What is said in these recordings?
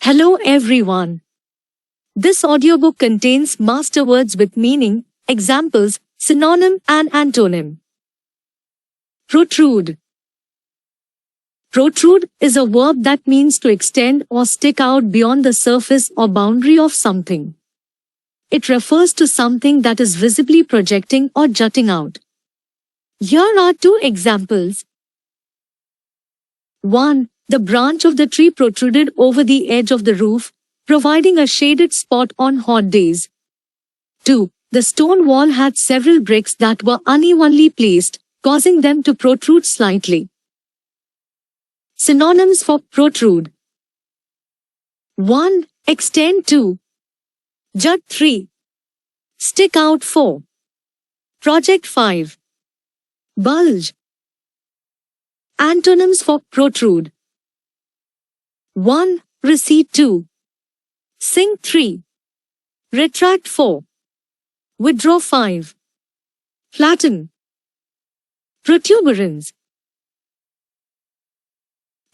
Hello everyone. This audiobook contains master words with meaning, examples, synonym and antonym. Protrude. Protrude is a verb that means to extend or stick out beyond the surface or boundary of something. It refers to something that is visibly projecting or jutting out. Here are two examples. 1. The branch of the tree protruded over the edge of the roof, providing a shaded spot on hot days. 2. The stone wall had several bricks that were unevenly placed, causing them to protrude slightly. Synonyms for protrude. 1. Extend. 2. Jut. 3. Stick out. 4. Project. 5. Bulge. Antonyms for protrude. 1. Recede. 2. Sink. 3. Retract. 4. Withdraw. 5. Flatten. Protuberance.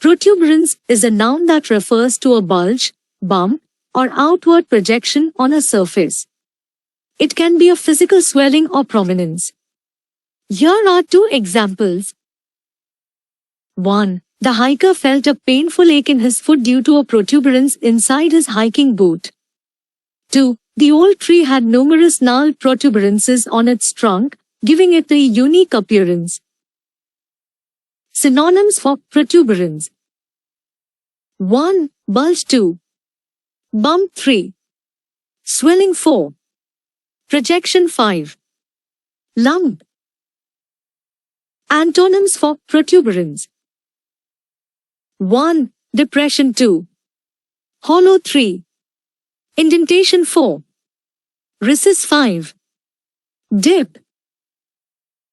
Protuberance is a noun that refers to a bulge, bump, or outward projection on a surface. It can be a physical swelling or prominence. Here are two examples. 1. The hiker felt a painful ache in his foot due to a protuberance inside his hiking boot. 2. The old tree had numerous gnarled protuberances on its trunk, giving it a unique appearance. Synonyms for protuberance. 1. Bulge. 2. Bump. 3. Swelling. 4. Projection. 5. Lump. Antonyms for protuberance. 1. Depression. 2. Hollow. 3. Indentation. 4. Recess. 5. Dip.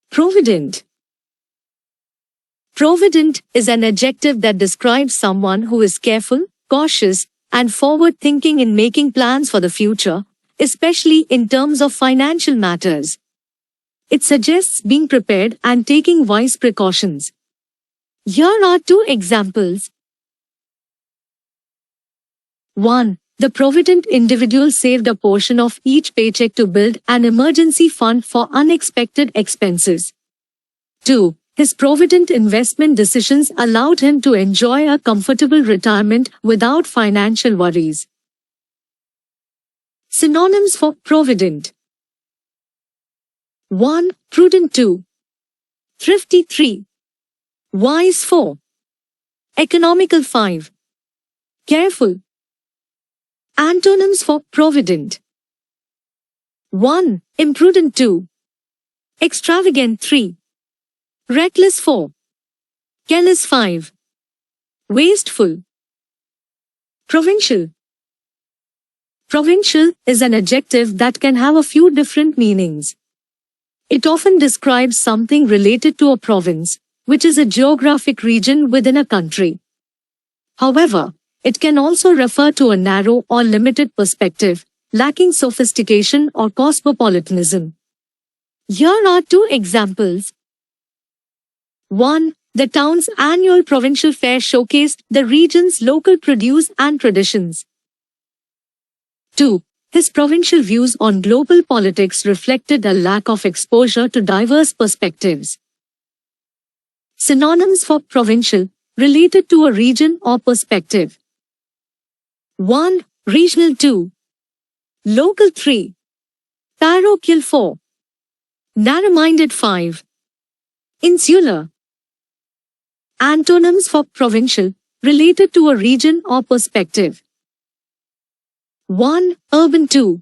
Provident. Provident is an adjective that describes someone who is careful, cautious, and forward-thinking in making plans for the future, especially in terms of financial matters. It suggests being prepared and taking wise precautions. Here are two examples. 1. The provident individual saved a portion of each paycheck to build an emergency fund for unexpected expenses. 2. His provident investment decisions allowed him to enjoy a comfortable retirement without financial worries. Synonyms for provident. 1. Prudent. 2. Thrifty. 3. Wise. 4. Economical. 5. Careful. Antonyms for provident. 1. Imprudent. 2. Extravagant. 3. Reckless. 4. Careless. 5. Wasteful. Provincial. Provincial is an adjective that can have a few different meanings. It often describes something related to a province, which is a geographic region within a country. However, it can also refer to a narrow or limited perspective, lacking sophistication or cosmopolitanism. Here are two examples. 1. The town's annual provincial fair showcased the region's local produce and traditions. 2. His provincial views on global politics reflected a lack of exposure to diverse perspectives. Synonyms for provincial, related to a region or perspective. 1. Regional. 2. Local. 3. Parochial. 4. Narrow-minded. 5. Insular. Antonyms for provincial, related to a region or perspective. 1. Urban. 2.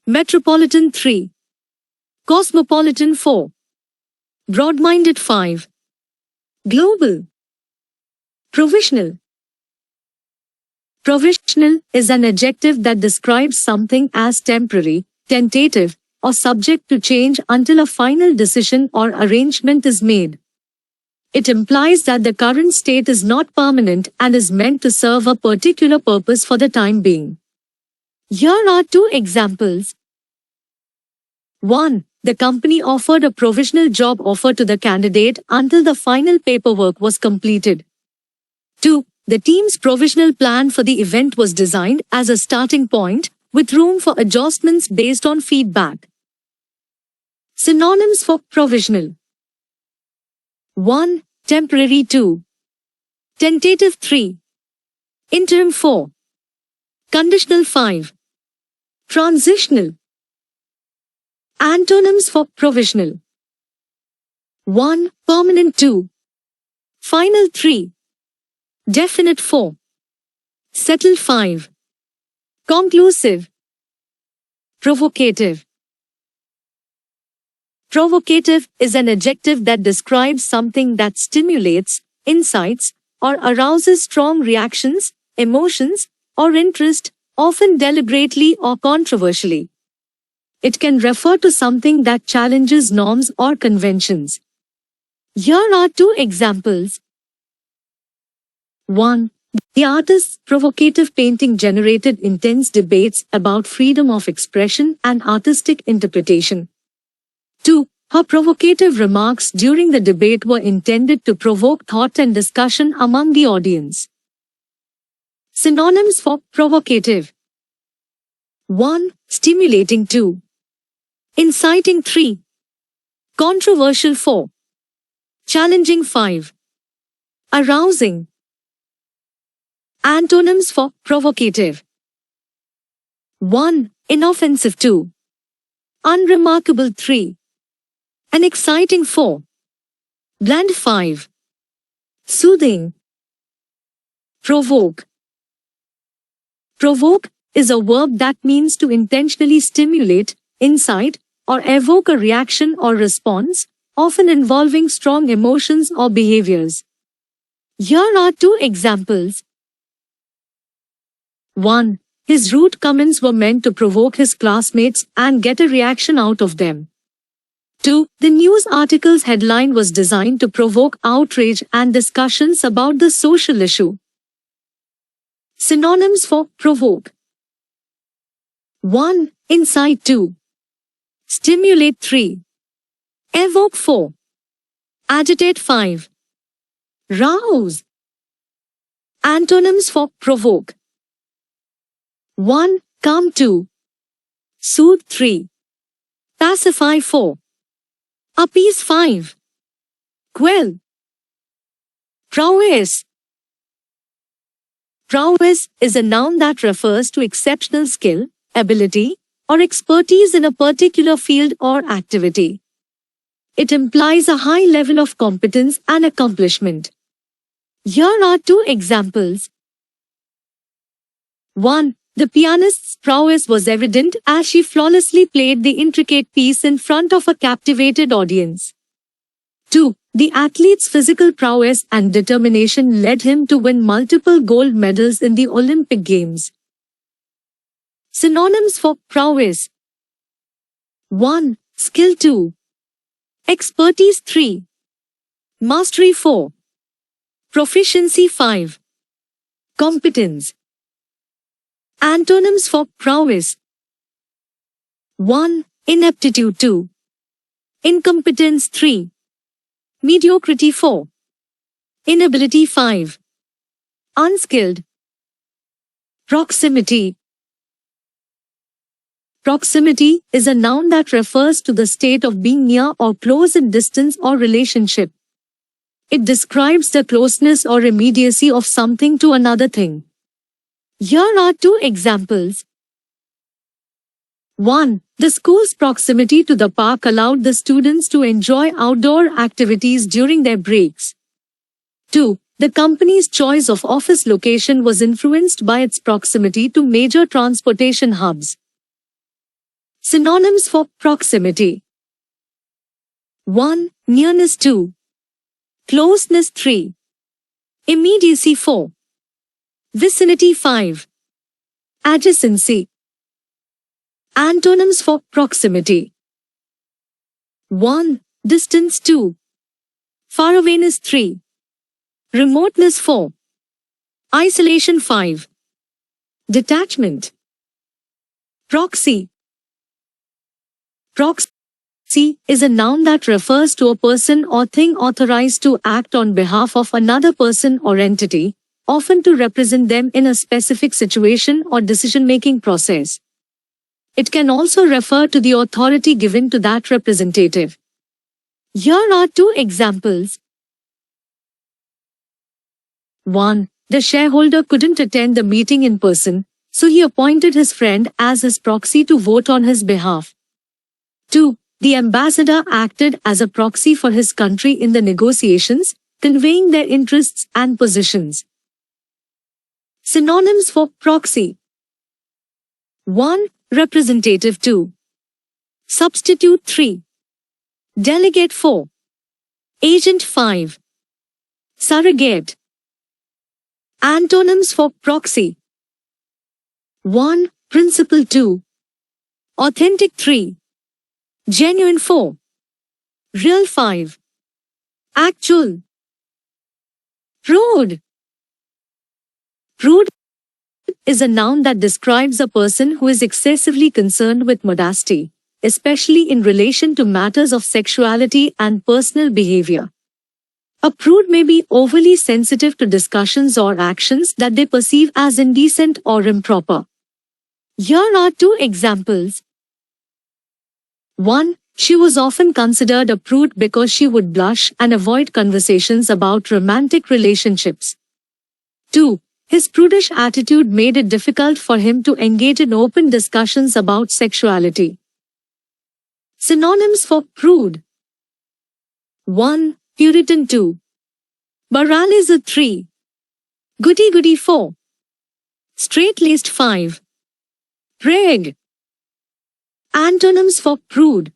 Metropolitan. 3. Cosmopolitan. 4. Broad-minded. 5. Global. Provisional. Provisional is an adjective that describes something as temporary, tentative, or subject to change until a final decision or arrangement is made. It implies that the current state is not permanent and is meant to serve a particular purpose for the time being. Here are two examples. 1. The company offered a provisional job offer to the candidate until the final paperwork was completed. 2. The team's provisional plan for the event was designed as a starting point, with room for adjustments based on feedback. Synonyms for provisional. 1. Temporary. 2. Tentative. 3. Interim. 4. Conditional. 5. Transitional. Antonyms for provisional. 1. Permanent. 2. Final. 3. Definite. 4. Settled. 5. Conclusive. Provocative. Provocative is an adjective that describes something that stimulates, incites, or arouses strong reactions, emotions, or interest, often deliberately or controversially. It can refer to something that challenges norms or conventions. Here are 2 examples. 1. The artist's provocative painting generated intense debates about freedom of expression and artistic interpretation. 2. Her provocative remarks during the debate were intended to provoke thought and discussion among the audience. Synonyms for provocative. 1. Stimulating. 2. Inciting. 3. Controversial. 4. Challenging. 5. Arousing. Antonyms for provocative. 1. Inoffensive. 2. Unremarkable. 3. Unexciting. 4. Bland. 5. Soothing. Provoke. Provoke is a verb that means to intentionally stimulate, incite, or evoke a reaction or response, often involving strong emotions or behaviors. Here are 2 examples. 1. His rude comments were meant to provoke his classmates and get a reaction out of them. 2. The news article's headline was designed to provoke outrage and discussions about the social issue. Synonyms for provoke. 1. Incite. 2. Stimulate. 3. Evoke. 4. Agitate. 5. Rouse. Antonyms for provoke. 1. Calm. 2. Soothe. 3. Pacify. 4. Appease. 5. Quell. Prowess. Prowess is a noun that refers to exceptional skill, ability, or expertise in a particular field or activity. It implies a high level of competence and accomplishment. Here are 2 examples. 1. The pianist's prowess was evident as she flawlessly played the intricate piece in front of a captivated audience. 2. The athlete's physical prowess and determination led him to win multiple gold medals in the Olympic Games. Synonyms for prowess. 1. Skill. 2. Expertise. 3. Mastery. 4. Proficiency. 5. Competence. Antonyms for prowess. 1. Ineptitude. 2. Incompetence. 3. Mediocrity. 4. Inability. 5. Unskilled. Proximity. Proximity is a noun that refers to the state of being near or close in distance or relationship. It describes the closeness or immediacy of something to another thing. Here are 2 examples. 1. The school's proximity to the park allowed the students to enjoy outdoor activities during their breaks. 2. The company's choice of office location was influenced by its proximity to major transportation hubs. Synonyms for proximity. 1. Nearness. 2. Closeness. 3. Immediacy. 4. Vicinity. 5. Adjacency. Antonyms for proximity. 1. Distance. 2. Farawayness. 3. Remoteness. 4. Isolation. 5. Detachment. Proxy. Proxy is a noun that refers to a person or thing authorized to act on behalf of another person or entity, often to represent them in a specific situation or decision-making process. It can also refer to the authority given to that representative. Here are two examples. 1. The shareholder couldn't attend the meeting in person, so he appointed his friend as his proxy to vote on his behalf. 2. The ambassador acted as a proxy for his country in the negotiations, conveying their interests and positions. Synonyms for proxy. 1. Representative. 2. Substitute. 3. Delegate. 4. Agent. 5. Surrogate. Antonyms for proxy. 1. Principal. 2. Authentic. 3. Genuine. 4. Real. 5. Actual. Prude. Prude is a noun that describes a person who is excessively concerned with modesty, especially in relation to matters of sexuality and personal behavior. A prude may be overly sensitive to discussions or actions that they perceive as indecent or improper. Here are two examples. 1. She was often considered a prude because she would blush and avoid conversations about romantic relationships. 2. His prudish attitude made it difficult for him to engage in open discussions about sexuality. Synonyms for prude. 1. Puritan. 2. Moralizer. 3. Goody-goody. 4. Straight-laced. 5. Prig. Antonyms for prude.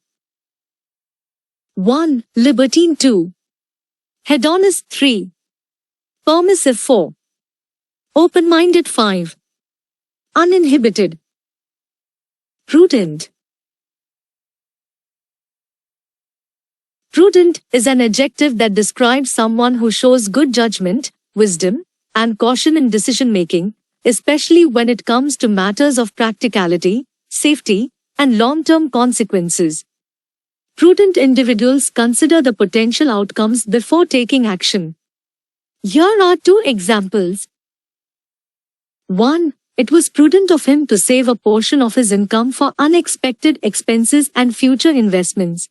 1. Libertine. 2. Hedonist. 3. Permissive. 4. Open-minded. 5. Uninhibited. Prudent. Prudent is an adjective that describes someone who shows good judgment, wisdom, and caution in decision-making, especially when it comes to matters of practicality, safety, and long-term consequences. Prudent individuals consider the potential outcomes before taking action. Here are two examples. 1. It was prudent of him to save a portion of his income for unexpected expenses and future investments.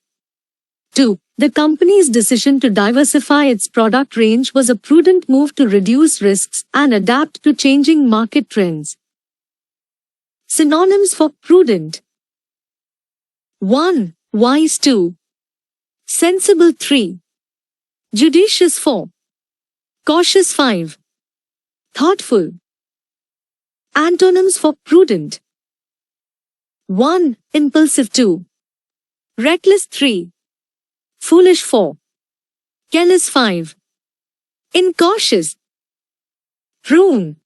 2. The company's decision to diversify its product range was a prudent move to reduce risks and adapt to changing market trends. Synonyms for prudent. 1. Wise. 2. Sensible. 3. Judicious. 4. Cautious. 5. Thoughtful. Antonyms for prudent. 1. Impulsive. 2. Reckless. 3. Foolish. 4. Careless. 5. Incautious. Prune.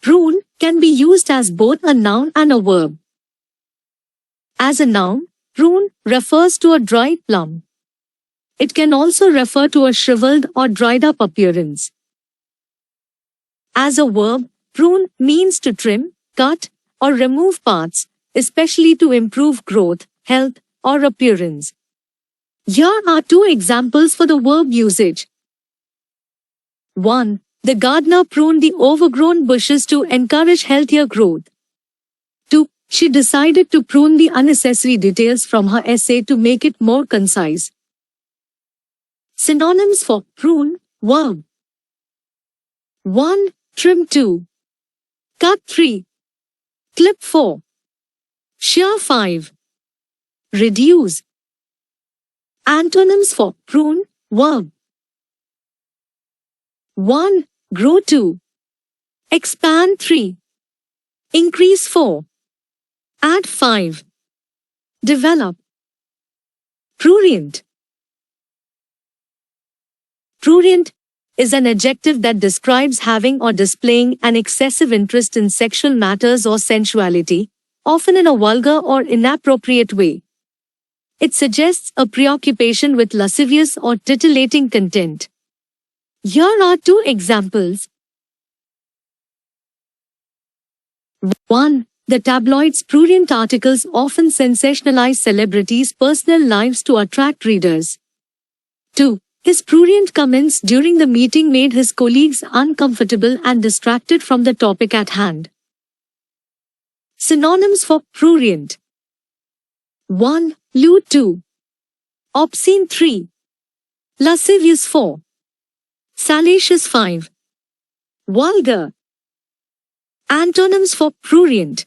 Prune can be used as both a noun and a verb. As a noun, prune refers to a dried plum. It can also refer to a shriveled or dried up appearance. As a verb, prune means to trim, cut, or remove parts, especially to improve growth, health, or appearance. Here are two examples for the verb usage. 1. The gardener pruned the overgrown bushes to encourage healthier growth. 2. She decided to prune the unnecessary details from her essay to make it more concise. Synonyms for prune, verb. 1. Trim. 2. Cut. 3. Clip. 4. Shear. 5. Reduce. Antonyms for prune, verb. 1. Grow. 2. Expand. 3. Increase. 4. Add. 5. Develop. Prurient. Prurient is an adjective that describes having or displaying an excessive interest in sexual matters or sensuality, often in a vulgar or inappropriate way. It suggests a preoccupation with lascivious or titillating content. Here are two examples. 1. The tabloids' prurient articles often sensationalize celebrities' personal lives to attract readers. 2. His prurient comments during the meeting made his colleagues uncomfortable and distracted from the topic at hand. Synonyms for prurient. 1. Lewd 2. Obscene 3. Lascivious 4. Salacious 5. Vulgar. Antonyms for prurient.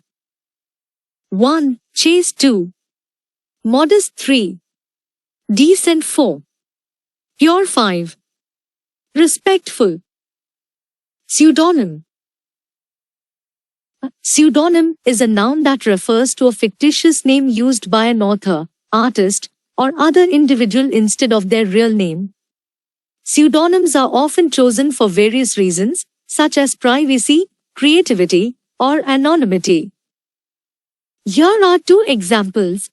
1. Chaste 2. Modest 3. Decent 4. Pure 5. Respectful. Pseudonym. A pseudonym is a noun that refers to a fictitious name used by an author, artist, or other individual instead of their real name. Pseudonyms are often chosen for various reasons, such as privacy, creativity, or anonymity. Here are 2 examples.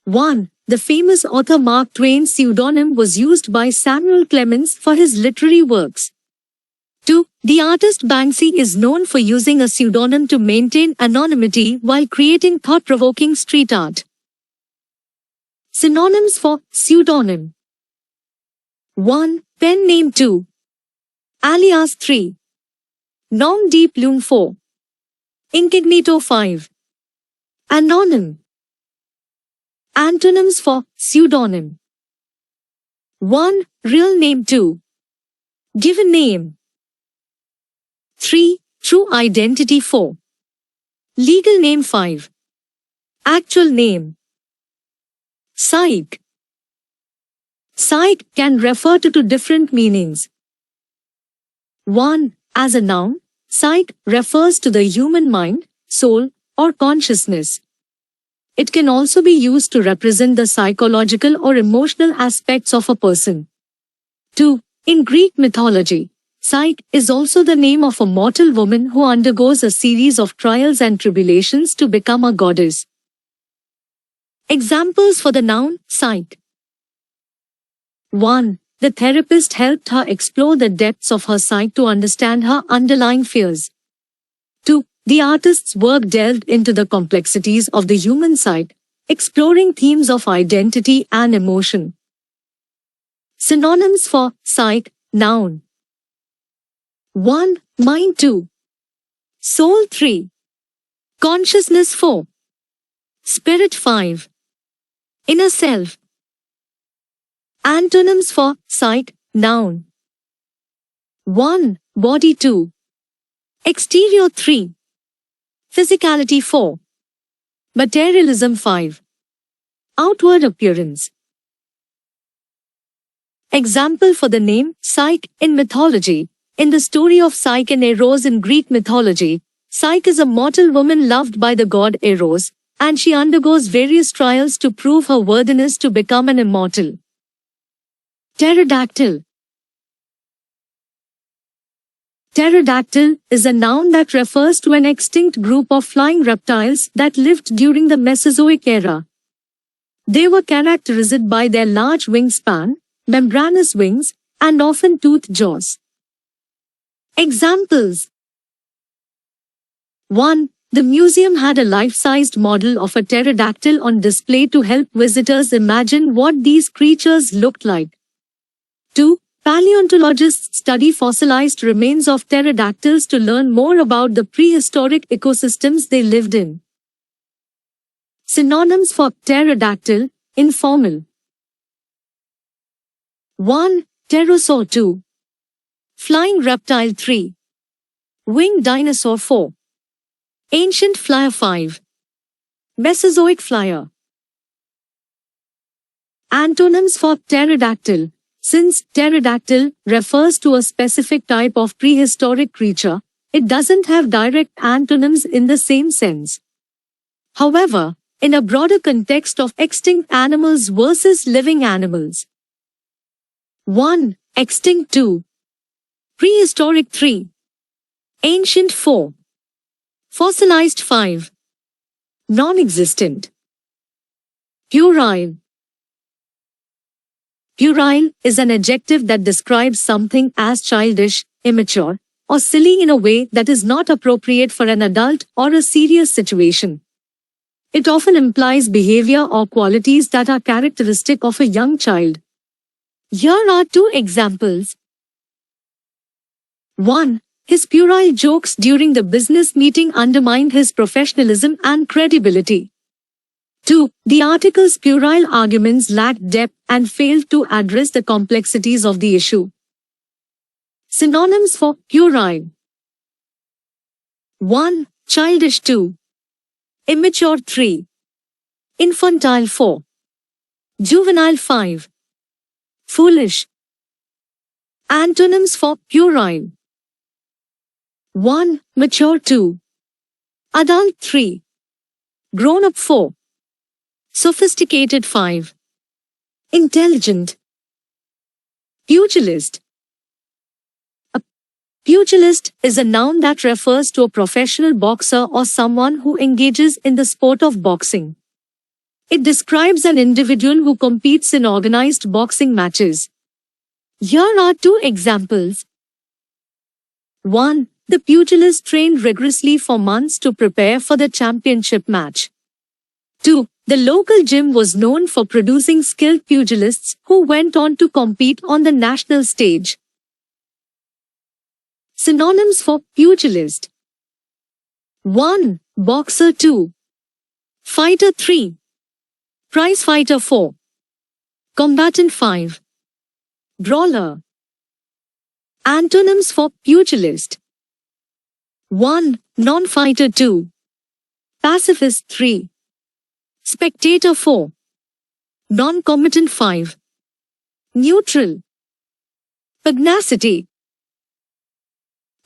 1. The famous author Mark Twain's pseudonym was used by Samuel Clemens for his literary works. 2. The artist Banksy is known for using a pseudonym to maintain anonymity while creating thought-provoking street art. Synonyms for pseudonym. 1. Pen name 2. Alias 3. Nom de plume 4. Incognito 5. Anonym. Antonyms for pseudonym. 1. Real name 2. Given name. 3. True identity 4. Legal name 5. Actual name. Psych. Psych can refer to 2 different meanings. 1. As a noun, psyche refers to the human mind, soul, or consciousness. It can also be used to represent the psychological or emotional aspects of a person. 2. In Greek mythology, Psyche is also the name of a mortal woman who undergoes a series of trials and tribulations to become a goddess. Examples for the noun Psyche. 1. The therapist helped her explore the depths of her psyche to understand her underlying fears. 2. The artist's work delved into the complexities of the human psyche, exploring themes of identity and emotion. Synonyms for psyche, noun. 1. Mind 2. Soul 3. Consciousness 4. Spirit 5. Inner self. Antonyms for psyche, noun. 1. Body 2. Exterior 3. Physicality 4. Materialism 5. Outward appearance. Example for the name Psyche in mythology. In the story of Psyche and Eros in Greek mythology, Psyche is a mortal woman loved by the god Eros, and she undergoes various trials to prove her worthiness to become an immortal. Pterodactyl. Pterodactyl is a noun that refers to an extinct group of flying reptiles that lived during the Mesozoic era. They were characterized by their large wingspan, membranous wings, and often toothed jaws. Examples. 1. The museum had a life-sized model of a pterodactyl on display to help visitors imagine what these creatures looked like. 2. Paleontologists study fossilized remains of pterodactyls to learn more about the prehistoric ecosystems they lived in. Synonyms for pterodactyl, informal. 1. Pterosaur 2. Flying reptile 3. Winged dinosaur 4. Ancient flyer 5. Mesozoic flyer. Antonyms for pterodactyl. Since pterodactyl refers to a specific type of prehistoric creature, it doesn't have direct antonyms in the same sense. However, in a broader context of extinct animals versus living animals. 1. Extinct 2. Prehistoric 3. Ancient 4. Fossilized 5. Non-existent. Puerile. Puerile is an adjective that describes something as childish, immature, or silly in a way that is not appropriate for an adult or a serious situation. It often implies behavior or qualities that are characteristic of a young child. Here are two examples. 1. His puerile jokes during the business meeting undermined his professionalism and credibility. 2. The article's puerile arguments lacked depth and failed to address the complexities of the issue. Synonyms for puerile. 1. Childish. 2. Immature. 3. Infantile. 4. Juvenile. 5. Foolish. Antonyms for puerile. 1. Mature. 2. Adult. 3. Grown-up. 4. Sophisticated. 5. Intelligent. Pugilist. A pugilist is a noun that refers to a professional boxer or someone who engages in the sport of boxing. It describes an individual who competes in organized boxing matches. Here are two examples. 1. The pugilist trained rigorously for months to prepare for the championship match. 2. The local gym was known for producing skilled pugilists who went on to compete on the national stage. Synonyms for pugilist. 1. Boxer. 2. Fighter. 3. Prize fighter. 4. Combatant. 5. Brawler. Antonyms for pugilist. 1. Non-fighter. 2. Pacifist. 3. Spectator. 4. Non-combatant. 5. Neutral. Pugnacity.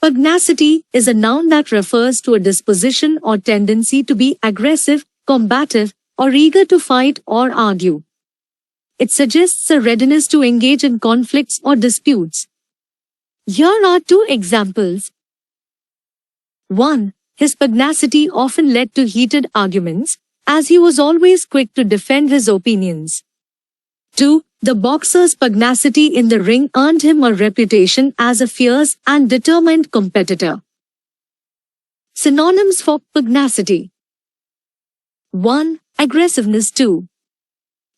Pugnacity is a noun that refers to a disposition or tendency to be aggressive, combative, or eager to fight or argue. It suggests a readiness to engage in conflicts or disputes. Here are two examples. 1. His pugnacity often led to heated arguments, as he was always quick to defend his opinions. 2. The boxer's pugnacity in the ring earned him a reputation as a fierce and determined competitor. Synonyms for pugnacity. 1. Aggressiveness. 2.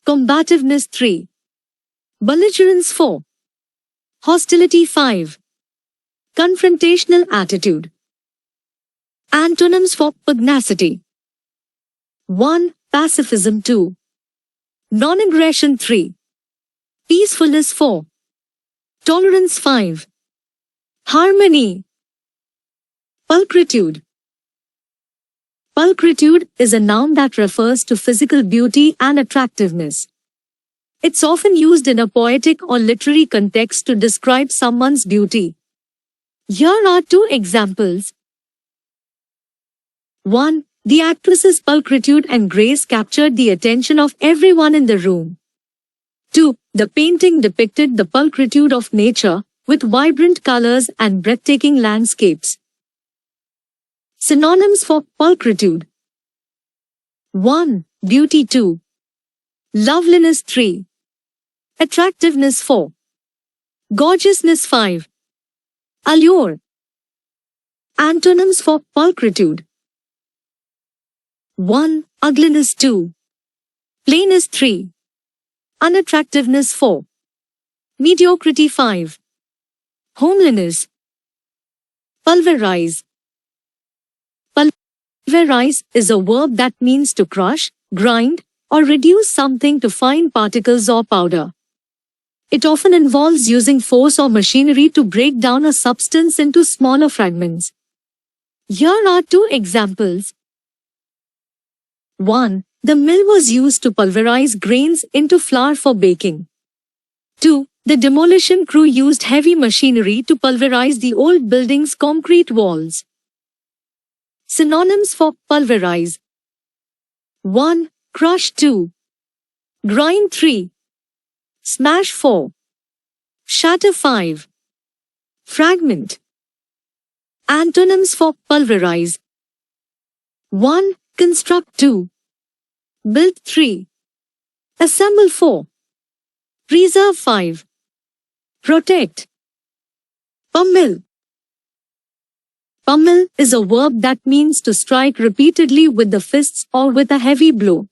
Combativeness. 3. Belligerence. 4. Hostility. 5. Confrontational attitude. Antonyms for pugnacity. 1. Pacifism. 2. Non-aggression. 3. Peacefulness. 4. Tolerance. 5. Harmony. Pulchritude. Pulchritude is a noun that refers to physical beauty and attractiveness. It's often used in a poetic or literary context to describe someone's beauty. Here are two examples. 1. The actress's pulchritude and grace captured the attention of everyone in the room. 2. The painting depicted the pulchritude of nature, with vibrant colors and breathtaking landscapes. Synonyms for pulchritude. 1. Beauty. 2. Loveliness. 3. Attractiveness. 4. Gorgeousness. 5. Allure. Antonyms for pulchritude. 1. Ugliness. 2. Plainness. 3. Unattractiveness. 4. Mediocrity. 5. Homeliness. Pulverize. Pulverize is a verb that means to crush, grind, or reduce something to fine particles or powder. It often involves using force or machinery to break down a substance into smaller fragments. Here are two examples. 1. The mill was used to pulverize grains into flour for baking. 2. The demolition crew used heavy machinery to pulverize the old building's concrete walls. Synonyms for pulverize. 1. Crush. 2. Grind. 3. Smash. 4. Shatter. 5. Fragment. Antonyms for pulverize. 1. Construct. 2. Build. 3. Assemble. 4. Preserve. 5. Protect. Pummel. Pummel is a verb that means to strike repeatedly with the fists or with a heavy blow.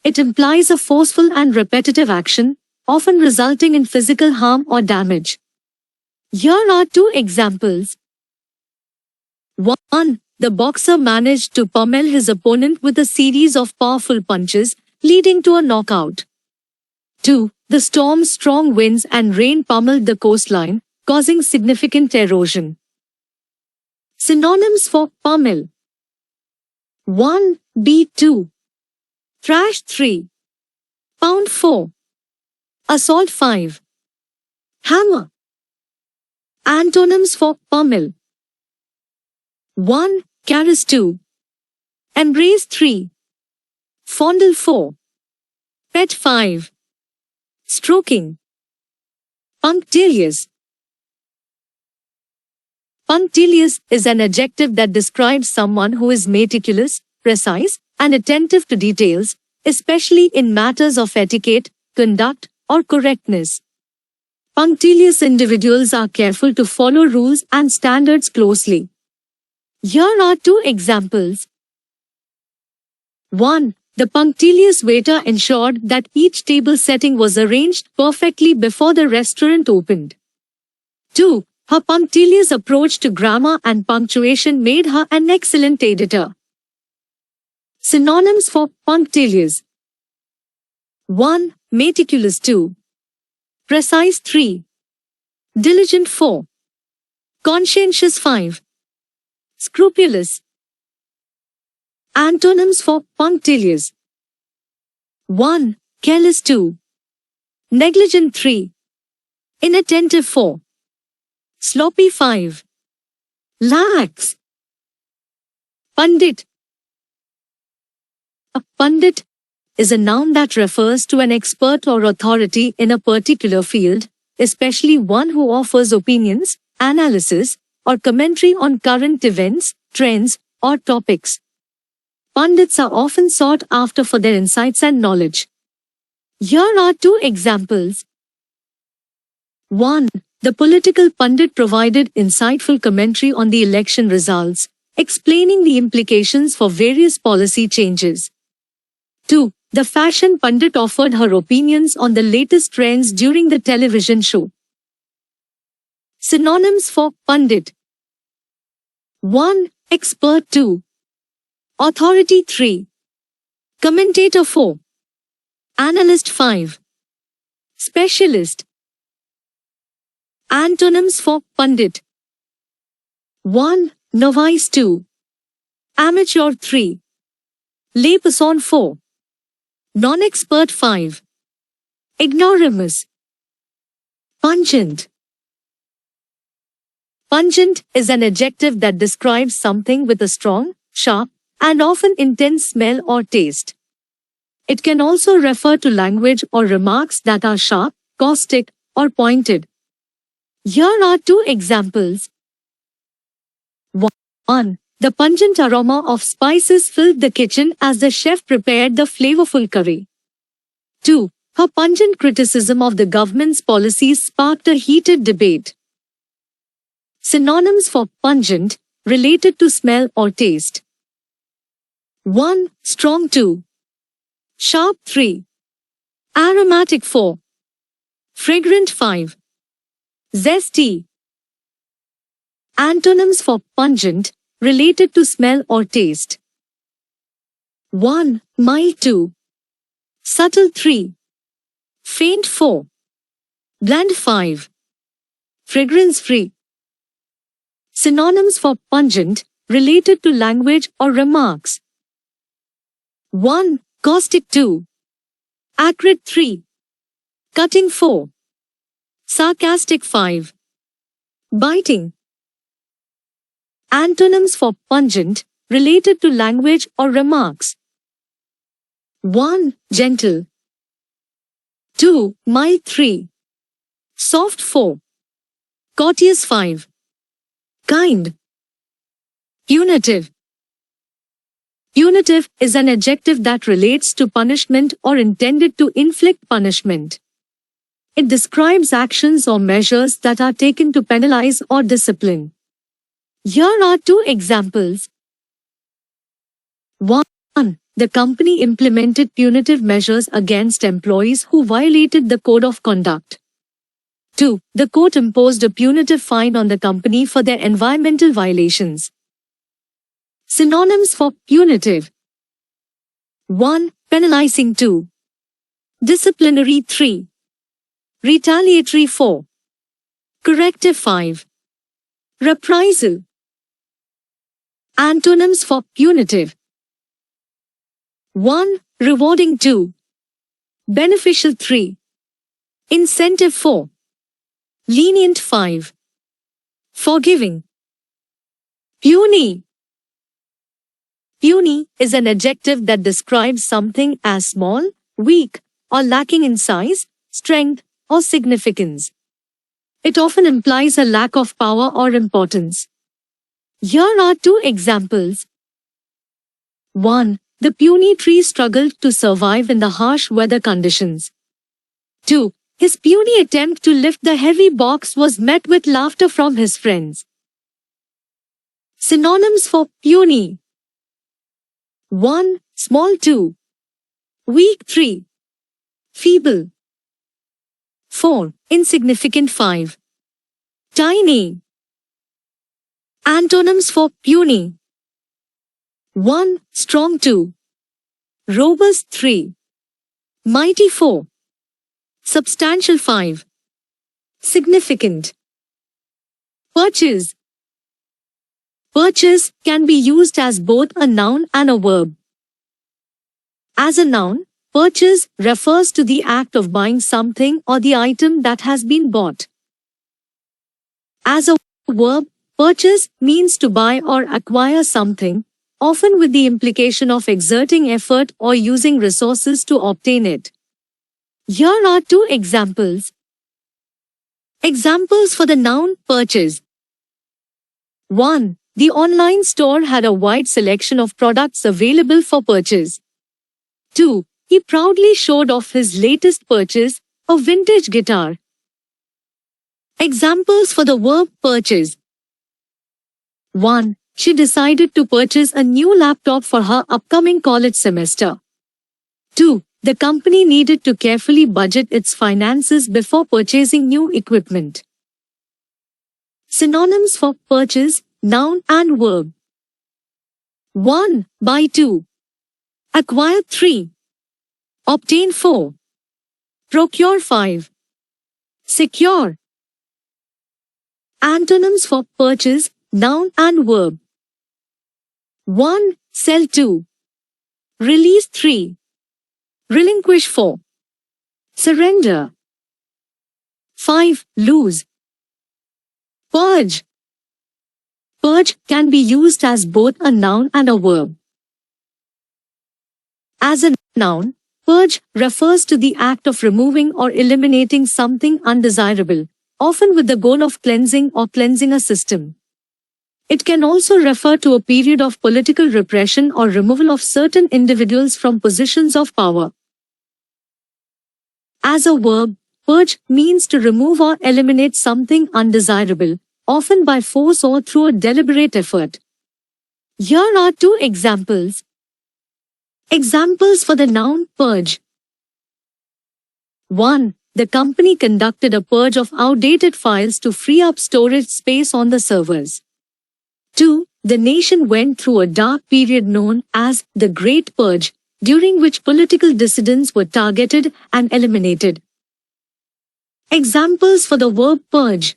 It implies a forceful and repetitive action, often resulting in physical harm or damage. Here are two examples. 1. The boxer managed to pummel his opponent with a series of powerful punches, leading to a knockout. 2. The storm's strong winds and rain pummeled the coastline, causing significant erosion. Synonyms for pummel. 1. Beat 2. Thrash 3. Pound 4. Assault 5. Hammer. Antonyms for pummel. 1. Caress 2. Embrace 3. Fondle 4. Pet 5. Stroking. Punctilious. Punctilious is an adjective that describes someone who is meticulous, precise, and attentive to details, especially in matters of etiquette, conduct, or correctness. Punctilious individuals are careful to follow rules and standards closely. Here are two examples. 1. The punctilious waiter ensured that each table setting was arranged perfectly before the restaurant opened. 2. Her punctilious approach to grammar and punctuation made her an excellent editor. Synonyms for punctilious. 1. Meticulous 2. Precise 3. Diligent 4. Conscientious 5. Scrupulous. Antonyms for punctilious. 1. Careless 2. Negligent 3. Inattentive 4. Sloppy 5. Lax. Pundit. A pundit is a noun that refers to an expert or authority in a particular field, especially one who offers opinions, analysis, or commentary on current events, trends, or topics. Pundits are often sought after for their insights and knowledge. Here are two examples. 1. The political pundit provided insightful commentary on the election results, explaining the implications for various policy changes. 2. The fashion pundit offered her opinions on the latest trends during the television show. Synonyms for pundit. 1. Expert 2. Authority 3. Commentator 4. Analyst 5. Specialist. Antonyms for pundit. 1. Novice 2. Amateur 3. Layperson 4. Non-expert 5. Ignoramus. Pungent. Pungent is an adjective that describes something with a strong, sharp, and often intense smell or taste. It can also refer to language or remarks that are sharp, caustic, or pointed. Here are two examples. 1. The pungent aroma of spices filled the kitchen as the chef prepared the flavorful curry. 2. Her pungent criticism of the government's policies sparked a heated debate. Synonyms for pungent, related to smell or taste. 1. Strong 2. Sharp 3. Aromatic 4. Fragrant 5. Zesty. Antonyms for pungent, related to smell or taste. 1. Mild 2. Subtle 3. Faint 4. Bland 5. Fragrance free. Synonyms for pungent, related to language or remarks. 1. Caustic 2. Acrid 3. Cutting 4. Sarcastic 5. Biting. Antonyms for pungent, related to language or remarks. 1. Gentle. 2. Mild 3. Soft 4. Courteous 5. Kind. Punitive. Punitive is an adjective that relates to punishment or intended to inflict punishment. It describes actions or measures that are taken to penalize or discipline. Here are two examples. 1. The company implemented punitive measures against employees who violated the code of conduct. 2. The court imposed a punitive fine on the company for their environmental violations. Synonyms for punitive. 1. Penalizing. 2. Disciplinary. 3. Retaliatory. 4. Corrective. 5. Reprisal. Antonyms for punitive. 1. Rewarding. 2. Beneficial. 3. Incentive. 4. Lenient. 5. Forgiving. Puny. Puny is an adjective that describes something as small, weak, or lacking in size, strength, or significance. It often implies a lack of power or importance. Here are two examples. 1. The puny tree struggled to survive in the harsh weather conditions. 2. His puny attempt to lift the heavy box was met with laughter from his friends. Synonyms for puny. 1. Small. 2. Weak. 3. Feeble. 4. Insignificant. 5. Tiny. Antonyms for puny. 1. Strong. 2. Robust. 3. Mighty. 4. Substantial. 5. Significant. Purchase. Purchase can be used as both a noun and a verb. As a noun, purchase refers to the act of buying something or the item that has been bought. As a verb, purchase means to buy or acquire something, often with the implication of exerting effort or using resources to obtain it. Here are two examples. Examples for the noun purchase. 1. The online store had a wide selection of products available for purchase. 2. He proudly showed off his latest purchase, a vintage guitar. Examples for the verb purchase. 1. She decided to purchase a new laptop for her upcoming college semester. 2. The company needed to carefully budget its finances before purchasing new equipment. Synonyms for purchase, noun and verb. 1. Buy. 2. Acquire. 3. Obtain. 4. Procure. 5. Secure. Antonyms for purchase, noun and verb. 1. Sell. 2. Release. 3. Relinquish. 4. Surrender. 5. Lose. Purge. Purge can be used as both a noun and a verb. As a noun, purge refers to the act of removing or eliminating something undesirable, often with the goal of cleansing or cleansing a system. It can also refer to a period of political repression or removal of certain individuals from positions of power. As a verb, purge means to remove or eliminate something undesirable, often by force or through a deliberate effort. Here are two examples. Examples for the noun purge. 1. The company conducted a purge of outdated files to free up storage space on the servers. 2. The nation went through a dark period known as the Great Purge, during which political dissidents were targeted and eliminated. Examples for the verb purge.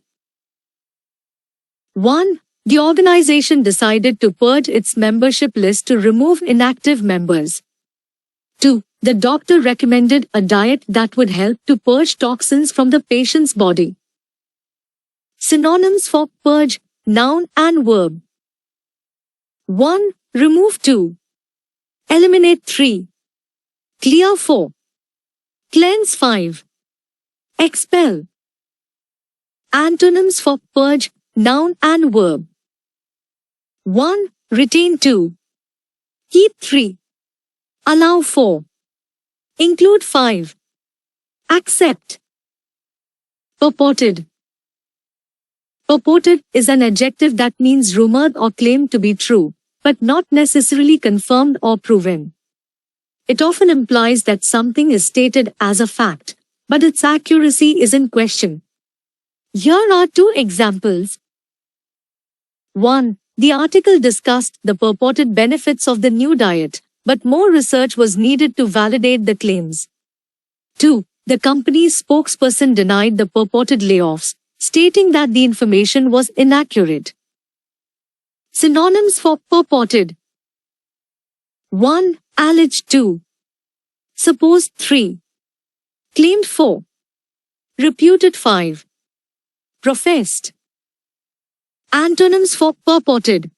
1. The organization decided to purge its membership list to remove inactive members. 2. The doctor recommended a diet that would help to purge toxins from the patient's body. Synonyms for purge, noun and verb. 1. Remove. 2. Eliminate. 3. Clear. 4. Cleanse. 5. Expel. Antonyms for purge, noun and verb. 1. Retain. 2. Keep. 3. Allow. 4. Include. 5. Accept. Purported. Purported is an adjective that means rumored or claimed to be true, but not necessarily confirmed or proven. It often implies that something is stated as a fact, but its accuracy is in question. Here are two examples. 1. The article discussed the purported benefits of the new diet, but more research was needed to validate the claims. 2. The company's spokesperson denied the purported layoffs, stating that the information was inaccurate. Synonyms for purported. 1. Alleged. 2. Supposed. 3. Claimed. 4. Reputed. 5. Professed. Antonyms for purported.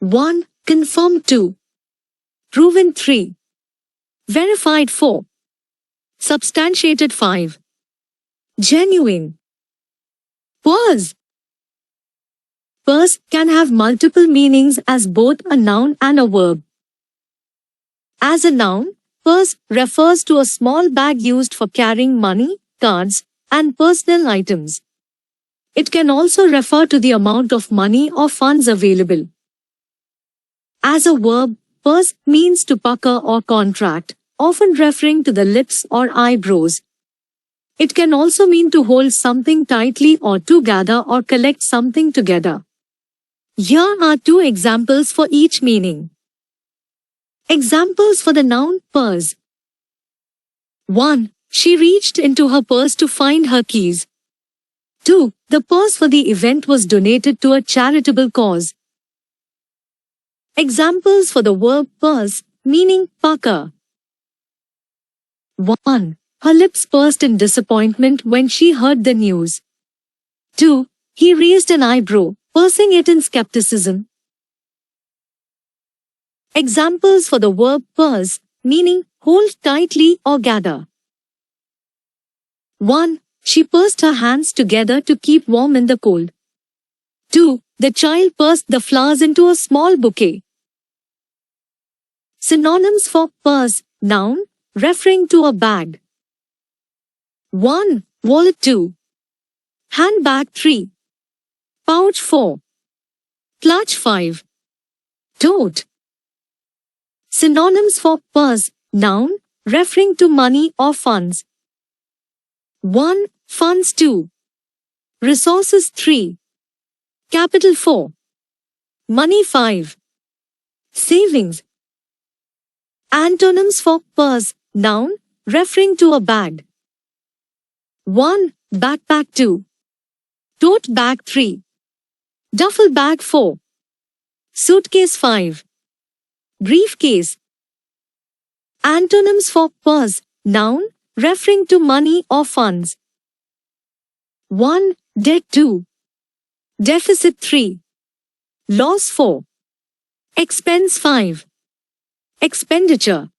1. Confirmed. 2. Proven. 3. Verified. 4. Substantiated. 5. Genuine. Purse. Purse can have multiple meanings as both a noun and a verb. As a noun, purse refers to a small bag used for carrying money, cards, and personal items. It can also refer to the amount of money or funds available. As a verb, purse means to pucker or contract, often referring to the lips or eyebrows. It can also mean to hold something tightly or to gather or collect something together. Here are two examples for each meaning. Examples for the noun purse. 1. She reached into her purse to find her keys. 2. The purse for the event was donated to a charitable cause. Examples for the verb purse, meaning pucker. 1. Her lips pursed in disappointment when she heard the news. 2. He raised an eyebrow, pursing it in skepticism. Examples for the verb purse, meaning hold tightly or gather. 1. She pursed her hands together to keep warm in the cold. 2. The child pursed the flowers into a small bouquet. Synonyms for purse, noun, referring to a bag. 1. Wallet. 2. Handbag. 3. Pouch. 4. Clutch. 5. Tote. Synonyms for purse, noun, referring to money or funds. 1. Funds. 2. Resources. 3. Capital. 4. Money. 5. Savings. Antonyms for purse, noun, referring to a bag. 1. Backpack. 2. Tote bag. 3. Duffel bag. 4. Suitcase. 5. Briefcase. Antonyms for purse, noun, referring to money or funds. 1. Debt. 2. Deficit. 3. Loss. 4. Expense. 5. Expenditure.